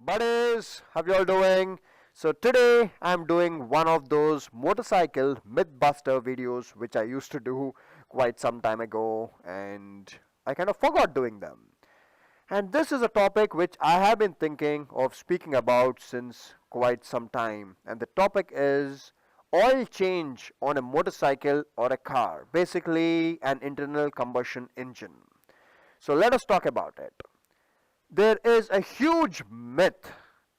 Buddies, how you all doing? So today I'm doing one of those motorcycle mythbuster videos which I used to do quite some time ago and I kind of forgot doing them. And this is a topic which I have been thinking of speaking about since quite some time. And the topic is oil change on a motorcycle or a car, basically an internal combustion engine. So let us talk about it. There is a huge myth.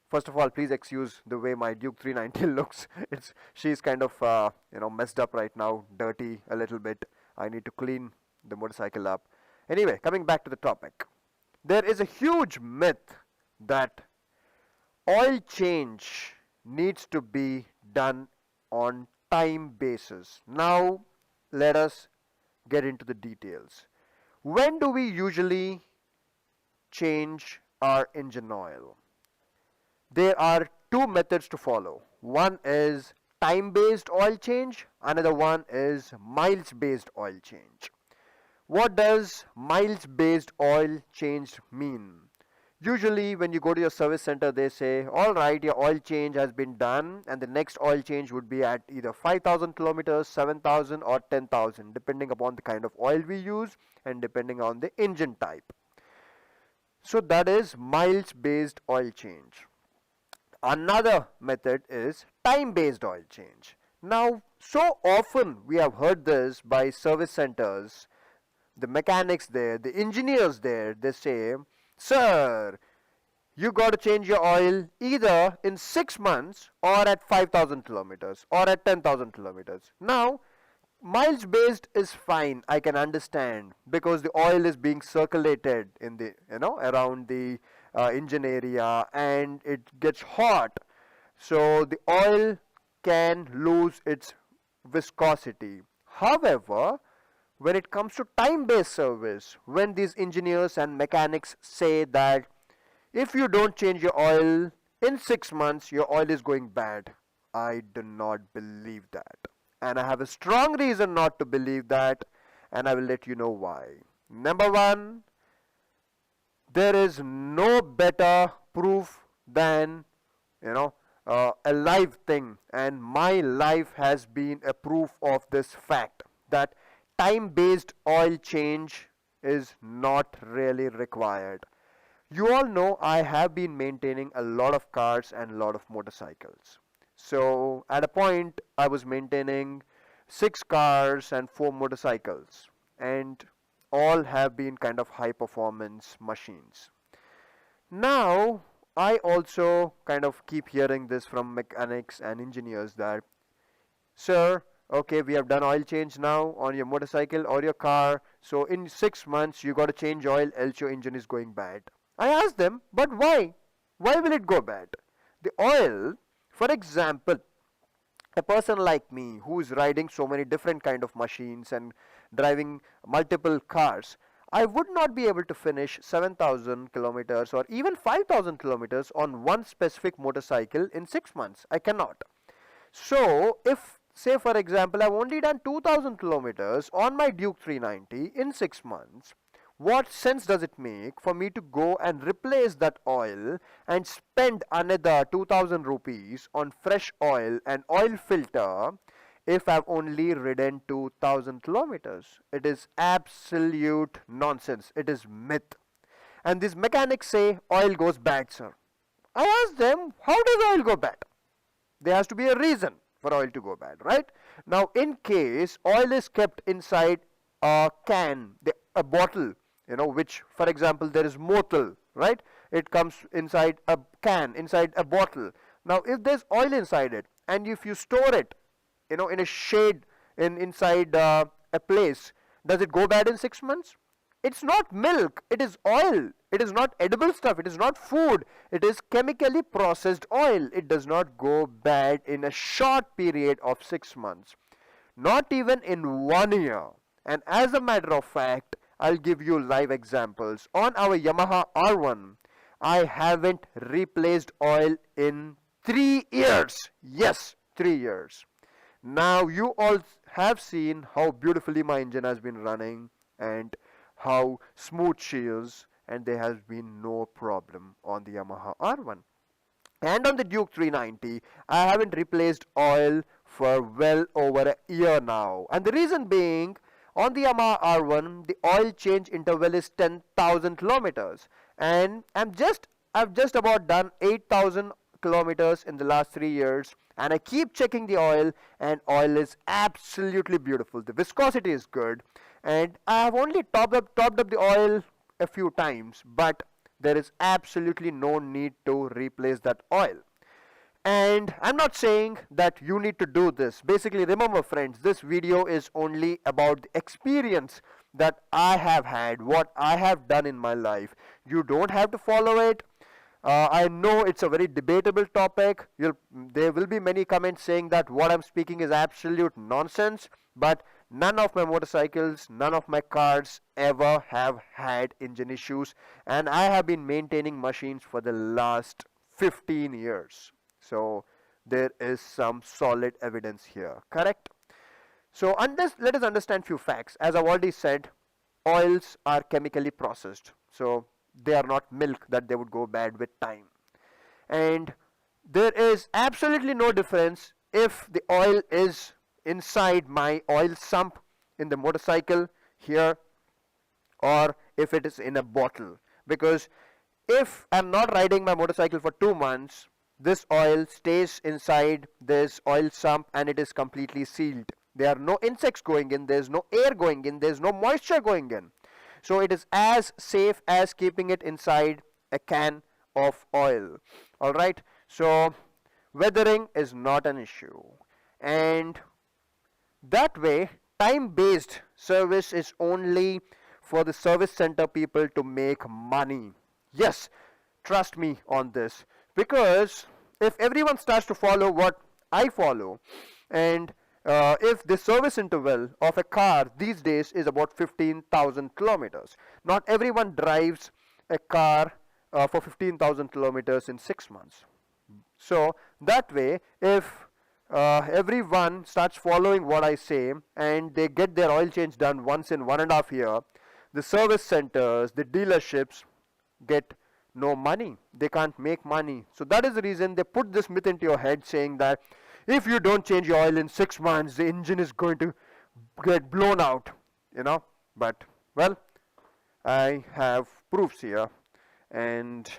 First of all, please excuse the way my Duke 390 looks. She's kind of messed up right now, dirty a little bit. I need to clean the motorcycle up. Anyway, coming back to the topic. There is a huge myth that oil change needs to be done on time basis. Now, let us get into the details. When do we usually change our engine oil? There are two methods to follow. One is time based oil change, another one is miles based oil change. What does miles based oil change mean? Usually when you go to your service center they say, alright, your oil change has been done and the next oil change would be at either 5,000 kilometers, 7,000 or 10,000 depending upon the kind of oil we use and depending on the engine type. So that is miles based oil change. Another method is time based oil change. Now, so often we have heard this by service centers, the mechanics there, the engineers there, they say, sir, you got to change your oil either in 6 months or at 5,000 kilometers or at 10,000 kilometers. Now, miles based is fine, I can understand, because the oil is being circulated in the around the engine area and it gets hot, so the oil can lose its viscosity. However, when it comes to time based service, when these engineers and mechanics say that if you don't change your oil in 6 months your oil is going bad, I do not believe that. And I have a strong reason not to believe that, and I will let you know why. Number one, there is no better proof than a live thing, and my life has been a proof of this fact that time based oil change is not really required. You all know I have been maintaining a lot of cars and a lot of motorcycles. So at a point I was maintaining 6 cars and 4 motorcycles, and all have been kind of high performance machines. Now I also kind of keep hearing this from mechanics and engineers that, sir, okay, we have done oil change now on your motorcycle or your car, so in 6 months you got to change oil else your engine is going bad. I asked them, but why? Why will it go bad? The oil, for example, a person like me who is riding so many different kind of machines and driving multiple cars, I would not be able to finish 7,000 kilometers or even 5,000 kilometers on one specific motorcycle in 6 months. I cannot. So if, say for example, I've only done 2,000 kilometers on my Duke 390 in 6 months, what sense does it make for me to go and replace that oil and spend another 2000 rupees on fresh oil and oil filter if I've only ridden 2000 kilometers? It is absolute nonsense. It is myth. And these mechanics say oil goes bad, sir. I asked them, how does oil go bad? There has to be a reason for oil to go bad, right? Now, in case oil is kept inside a can, a bottle, which, for example, there is motel, right? It comes inside a can, inside a bottle. Now, if there's oil inside it, and if you store it, in a shade, inside a place, does it go bad in 6 months? It's not milk, it is oil. It is not edible stuff, it is not food. It is chemically processed oil. It does not go bad in a short period of 6 months. Not even in 1 year. And as a matter of fact, I'll give you live examples. On our Yamaha R1, I haven't replaced oil in 3 years. Yes, 3 years. Now you all have seen how beautifully my engine has been running and how smooth she is and there has been no problem on the Yamaha R1. And on the Duke 390, I haven't replaced oil for well over a year now. And the reason being, on the Yamaha R1, the oil change interval is 10,000 kilometers. And I've just about done 8,000 kilometers in the last 3 years. And I keep checking the oil, and oil is absolutely beautiful. The viscosity is good. And I have only topped up the oil a few times, but there is absolutely no need to replace that oil. And I'm not saying that you need to do this. Basically, remember friends, this video is only about the experience that I have had, what I have done in my life. You don't have to follow it. I know it's a very debatable topic. There will be many comments saying that what I'm speaking is absolute nonsense, but none of my motorcycles, none of my cars ever have had engine issues, and I have been maintaining machines for the last 15 years. So there is some solid evidence here, correct? So let us understand few facts. As I've already said, oils are chemically processed. So they are not milk that they would go bad with time. And there is absolutely no difference if the oil is inside my oil sump in the motorcycle here or if it is in a bottle, because if I'm not riding my motorcycle for 2 months, this oil stays inside this oil sump and it is completely sealed. There are no insects going in, there's no air going in, there's no moisture going in. So it is as safe as keeping it inside a can of oil. Alright, so weathering is not an issue. And that way, time-based service is only for the service center people to make money. Yes, trust me on this. Because if everyone starts to follow what I follow, and if the service interval of a car these days is about 15,000 kilometers. Not everyone drives a car for 15,000 kilometers in 6 months. So that way, if everyone starts following what I say and they get their oil change done once in 1.5 years, the service centers, the dealerships get no money. They can't make money. So that is the reason they put this myth into your head saying that if you don't change your oil in 6 months, the engine is going to get blown out, But, well, I have proofs here. And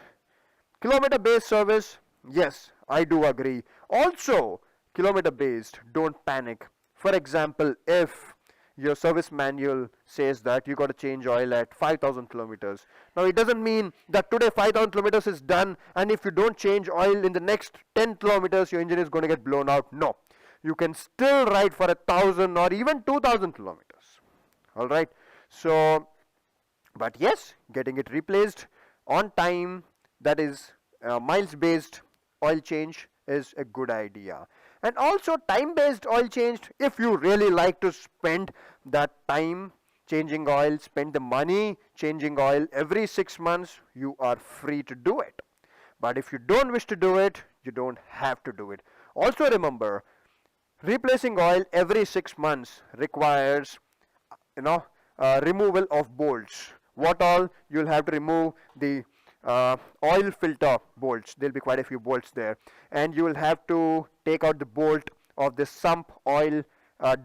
kilometer-based service, yes, I do agree. Also, kilometer-based, don't panic. For example, if your service manual says that you got to change oil at 5,000 kilometers. Now, it doesn't mean that today 5,000 kilometers is done, and if you don't change oil in the next 10 kilometers, your engine is going to get blown out. No. You can still ride for 1,000 or even 2,000 kilometers. All right. So, but yes, getting it replaced on time, that is miles-based oil change is a good idea. And also time-based oil change, if you really like to spend that time changing oil, spend the money changing oil every 6 months, you are free to do it. But if you don't wish to do it, you don't have to do it. Also remember, replacing oil every 6 months requires, removal of bolts. What all? You'll have to remove the oil filter bolts. There'll be quite a few bolts there, and you will have to take out the bolt of the sump oil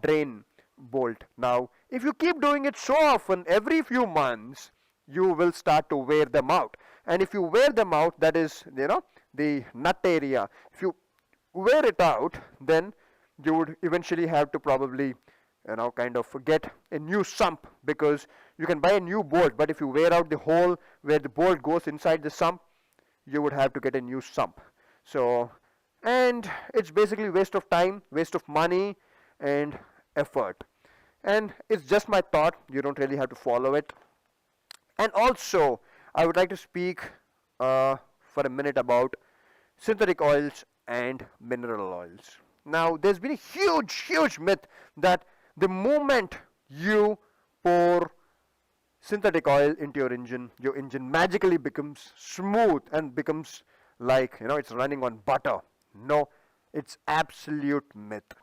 drain bolt. Now, if you keep doing it so often, every few months, you will start to wear them out. And if you wear them out, that is, the nut area, if you wear it out, then you would eventually have to probably kind of get a new sump, because you can buy a new bolt, but if you wear out the hole where the bolt goes inside the sump, you would have to get a new sump. So, and it's basically waste of time, waste of money, and effort. And it's just my thought. You don't really have to follow it. And also, I would like to speak for a minute about synthetic oils and mineral oils. Now, there's been a huge myth that the moment you pour synthetic oil into your engine magically becomes smooth and becomes like, it's running on butter. No, it's absolute myth.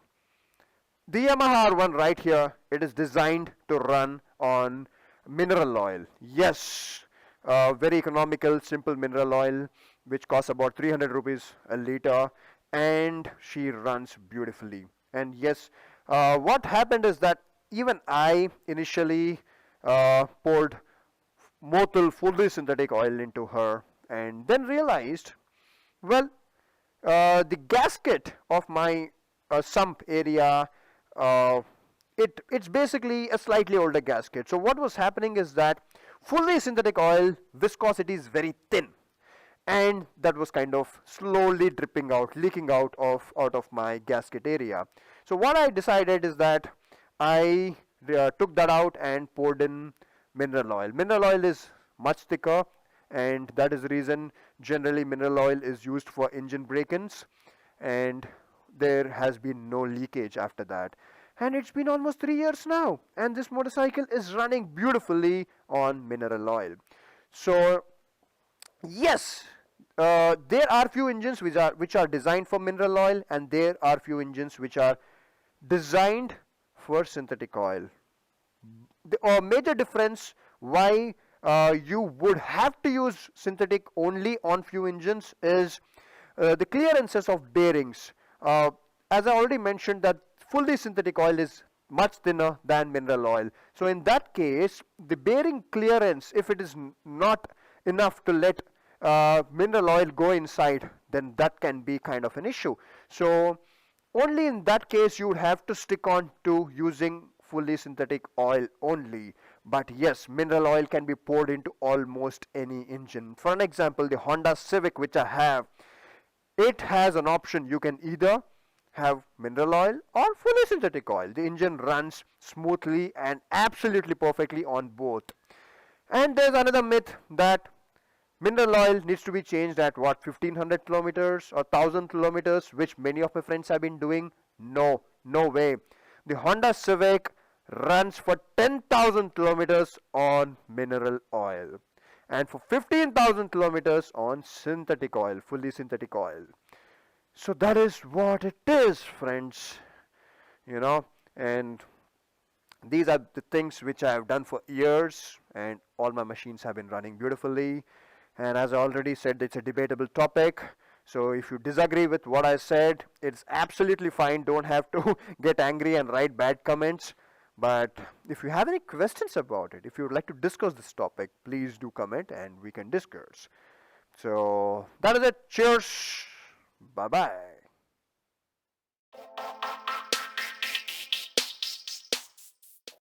The Yamaha R1 right here, it is designed to run on mineral oil. Yes, very economical, simple mineral oil, which costs about 300 rupees a liter, and she runs beautifully. And yes, what happened is that even I initially poured Motul fully synthetic oil into her, and then realized, well, the gasket of my sump area, uh, it's basically a slightly older gasket. So what was happening is that fully synthetic oil viscosity is very thin, and that was kind of slowly dripping out, leaking out of my gasket area. So what I decided is that I took that out and poured in mineral oil. Mineral oil is much thicker, and that is the reason generally mineral oil is used for engine break-ins, and there has been no leakage after that. And it's been almost 3 years now, and this motorcycle is running beautifully on mineral oil. So yes, there are few engines which are designed for mineral oil, and there are few engines which are designed for synthetic oil. The major difference why you would have to use synthetic only on few engines is the clearances of bearings. As I already mentioned, that fully synthetic oil is much thinner than mineral oil. So in that case, the bearing clearance, if it is not enough to let mineral oil go inside, then that can be kind of an issue. So only in that case you would have to stick on to using fully synthetic oil only. But yes, mineral oil can be poured into almost any engine. For an example, the Honda Civic which I have, it has an option. You can either have mineral oil or fully synthetic oil. The engine runs smoothly and absolutely perfectly on both. And there's another myth that mineral oil needs to be changed at what, 1500 kilometers or 1000 kilometers, which many of my friends have been doing. No, no way. The Honda Civic runs for 10,000 kilometers on mineral oil, and for 15,000 kilometers on synthetic oil, fully synthetic oil. So that is what it is, friends. You know, and these are the things which I have done for years, and all my machines have been running beautifully. And as I already said, it's a debatable topic. So if you disagree with what I said, it's absolutely fine. Don't have to get angry and write bad comments. But if you have any questions about it, if you would like to discuss this topic, please do comment and we can discuss. So that is it. Cheers. Bye bye.